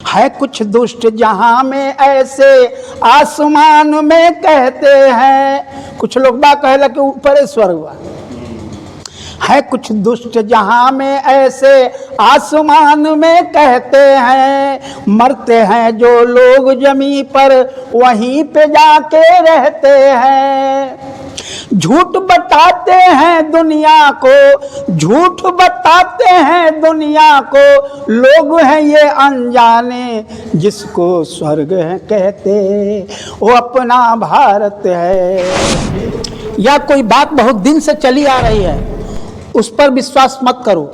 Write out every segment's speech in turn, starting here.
है कुछ दुष्ट जहां में ऐसे आसमान में कहते हैं। कुछ लोग बा कहला कि ऊपर स्वर्ग बा। है कुछ दुष्ट जहां में ऐसे आसमान में कहते हैं। मरते हैं जो लोग जमी पर वहीं पे जाके रहते हैं। झूठ बताते हैं दुनिया को, झूठ बताते हैं दुनिया को, लोग हैं ये अनजाने जिसको स्वर्ग है कहते वो अपना भारत है। या कोई बात बहुत दिन से चली आ रही है उस पर विश्वास मत करो,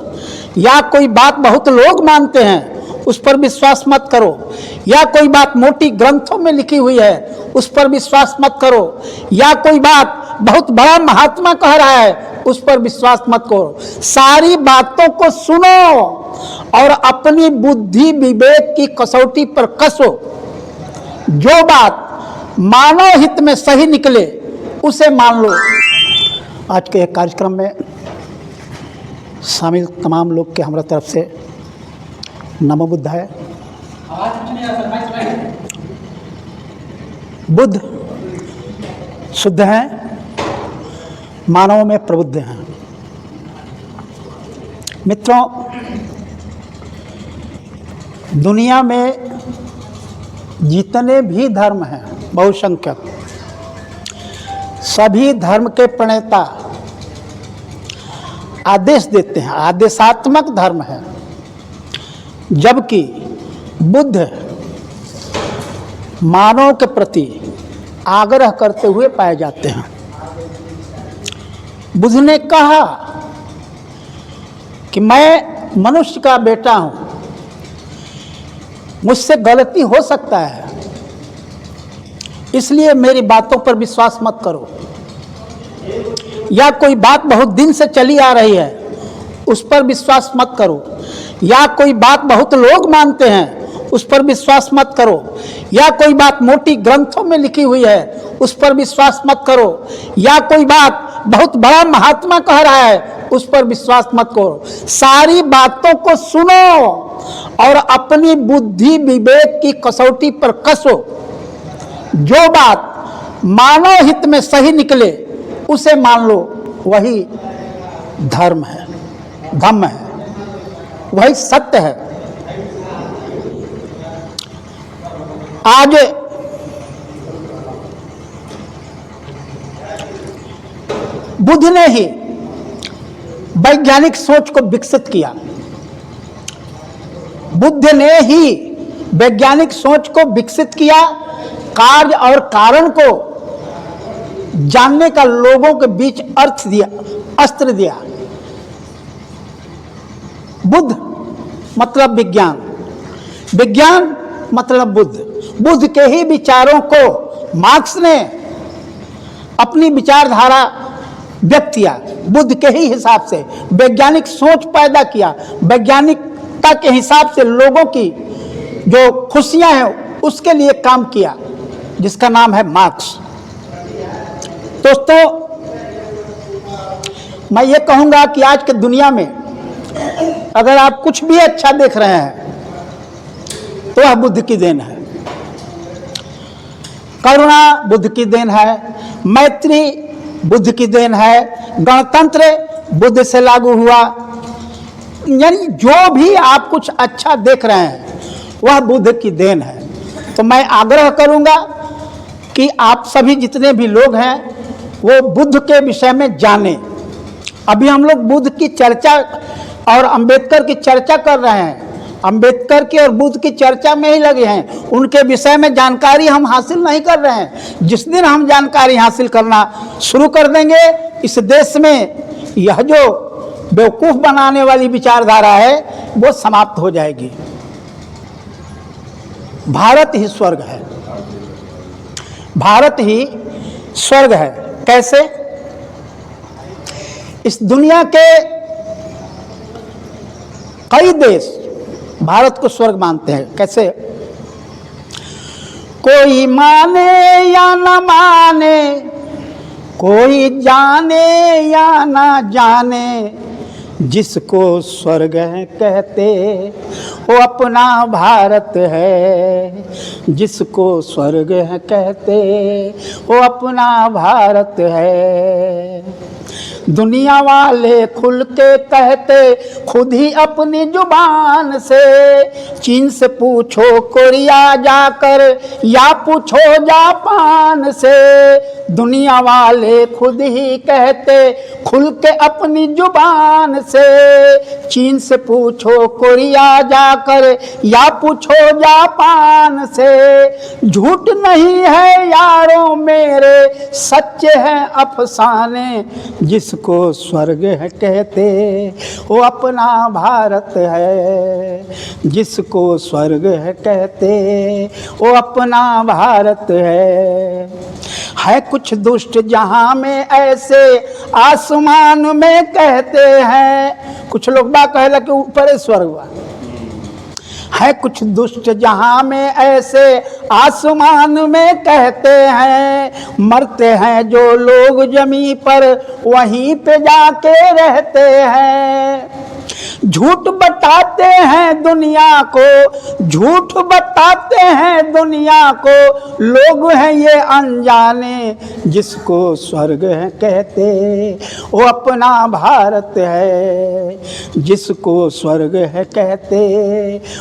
या कोई बात बहुत लोग मानते हैं उस पर विश्वास मत करो, या कोई बात मोटी ग्रंथों में लिखी हुई है उस पर विश्वास मत करो, या कोई बात बहुत बड़ा महात्मा कह रहा है उस पर विश्वास मत करो। सारी बातों को सुनो और अपनी बुद्धि विवेक की कसौटी पर कसो। जो बात मानव हित में सही निकले उसे मान लो। आज के कार्यक्रम में शामिल तमाम लोग के हमारा तरफ से नमो बुद्ध है। बुद्ध शुद्ध हैं, मानव में प्रबुद्ध हैं। मित्रों, दुनिया में जितने भी धर्म हैं बहुसंख्यक, सभी धर्म के प्रणेता आदेश देते हैं, आदेशात्मक धर्म है, जबकि बुद्ध मानव के प्रति आग्रह करते हुए पाए जाते हैं। बुद्ध ने कहा कि मैं मनुष्य का बेटा हूं, मुझसे गलती हो सकता है, इसलिए मेरी बातों पर विश्वास मत करो। या कोई बात बहुत दिन से चली आ रही है उस पर विश्वास मत करो, या कोई बात बहुत लोग मानते हैं उस पर विश्वास मत करो, या कोई बात मोटी ग्रंथों में लिखी हुई है उस पर विश्वास मत करो, या कोई बात बहुत बड़ा महात्मा कह रहा है उस पर विश्वास मत करो। सारी बातों को सुनो और अपनी बुद्धि विवेक की कसौटी पर कसो। जो बात मानव हित में सही निकले उसे मान लो, वही धर्म है, धम्म है, वही सत्य है। आज बुद्ध ने ही वैज्ञानिक सोच को विकसित किया। बुद्ध ने ही वैज्ञानिक सोच को विकसित किया, कार्य और कारण को जानने का लोगों के बीच अर्थ दिया, अस्त्र दिया। बुद्ध मतलब विज्ञान, विज्ञान मतलब बुद्ध। बुद्ध के ही विचारों को मार्क्स ने अपनी विचारधारा व्यक्त किया, बुद्ध के ही हिसाब से वैज्ञानिक सोच पैदा किया, वैज्ञानिकता के हिसाब से लोगों की जो खुशियां हैं उसके लिए काम किया, जिसका नाम है मार्क्स। दोस्तों, मैं ये कहूँगा कि आज के दुनिया में अगर आप कुछ भी अच्छा देख रहे हैं तो वह बुद्ध की देन है। करुणा बुद्ध की देन है, मैत्री बुद्ध की देन है, गणतंत्र बुद्ध से लागू हुआ। यानी जो भी आप कुछ अच्छा देख रहे हैं वह बुद्ध की देन है। तो मैं आग्रह करूंगा कि आप सभी जितने भी लोग हैं वो बुद्ध के विषय में जानें। अभी हम लोग बुद्ध की चर्चा और अंबेडकर की चर्चा कर रहे हैं, अंबेडकर की और बुद्ध की चर्चा में ही लगे हैं, उनके विषय में जानकारी हम हासिल नहीं कर रहे हैं। जिस दिन हम जानकारी हासिल करना शुरू कर देंगे, इस देश में यह जो बेवकूफ़ बनाने वाली विचारधारा है वो समाप्त हो जाएगी। भारत ही स्वर्ग है, भारत ही स्वर्ग है। कैसे? इस दुनिया के कई देश भारत को स्वर्ग मानते हैं। कैसे? कोई माने या न माने, कोई जाने या ना जाने, जिसको स्वर्ग कहते वो अपना भारत है, जिसको स्वर्ग कहते वो अपना भारत है। दुनिया वाले खुल के कहते खुद ही अपनी जुबान से, चीन से पूछो कोरिया जाकर या पूछो जापान से। दुनिया वाले खुद ही कहते खुल के अपनी जुबान से, चीन से पूछो कोरिया जाकर या पूछो जापान से। झूठ नहीं है यारों मेरे, सच्चे हैं अफसाने, जिसको स्वर्ग है कहते वो अपना भारत है, जिसको स्वर्ग है कहते वो अपना भारत है कुछ दुष्ट जहां में ऐसे आसमान में कहते हैं। कुछ लोग बा कहला कि ऊपर स्वर्ग है, कुछ दुष्ट जहां में ऐसे आसमान में कहते हैं। मरते हैं जो लोग जमी पर वहीं पे जाके रहते हैं। झूठ बताते हैं दुनिया को, झूठ बताते हैं दुनिया को, लोग हैं ये अनजाने, जिसको स्वर्ग है कहते वो अपना भारत है, जिसको स्वर्ग है कहते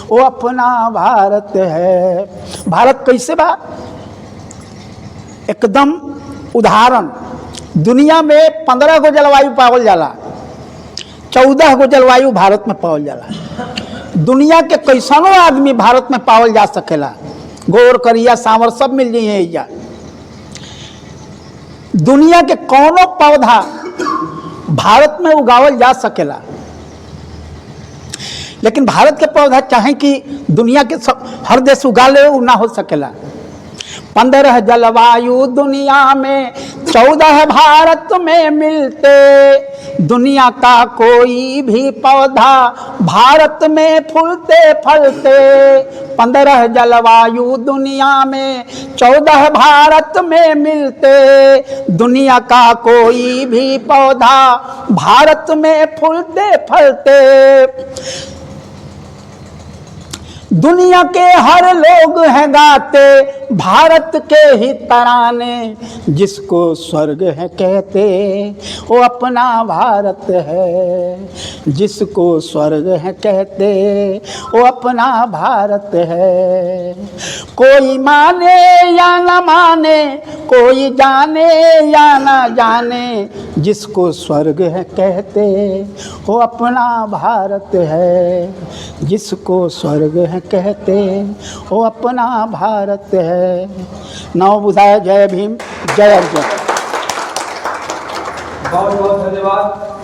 वो अपना भारत है। भारत कैसे बा? एकदम उदाहरण, दुनिया में 15 गो जलवायु पावल जाला, 14 गो जलवायु भारत में पावल जाला। दुनिया के कैसनो आदमी भारत में पावल जा सकेला, गोर करिया सांवर सब मिल जाइए एजा। दुनिया के कौनो पौधा भारत में उगावल जा सकेला, लेकिन भारत के पौधा चाहे कि दुनिया के हर देश उगा ले, वो ना हो सकेला। 15 जलवायु दुनिया में, 14 भारत में मिलते। दुनिया का कोई भी पौधा भारत में फूलते फलते। 15 जलवायु दुनिया में, 14 भारत में मिलते। दुनिया का कोई भी पौधा भारत में फूलते फलते। दुनिया के हर लोग हैं गाते भारत के ही तराने, जिसको स्वर्ग है कहते वो अपना भारत है, जिसको स्वर्ग है कहते वो अपना भारत है। कोई माने या न माने, कोई जाने या न जाने, जिसको स्वर्ग है कहते वो अपना भारत है, जिसको स्वर्ग है कहते वो अपना भारत है। नौ बुधाय। जय भीम, जय अर्जुन। बहुत बहुत धन्यवाद।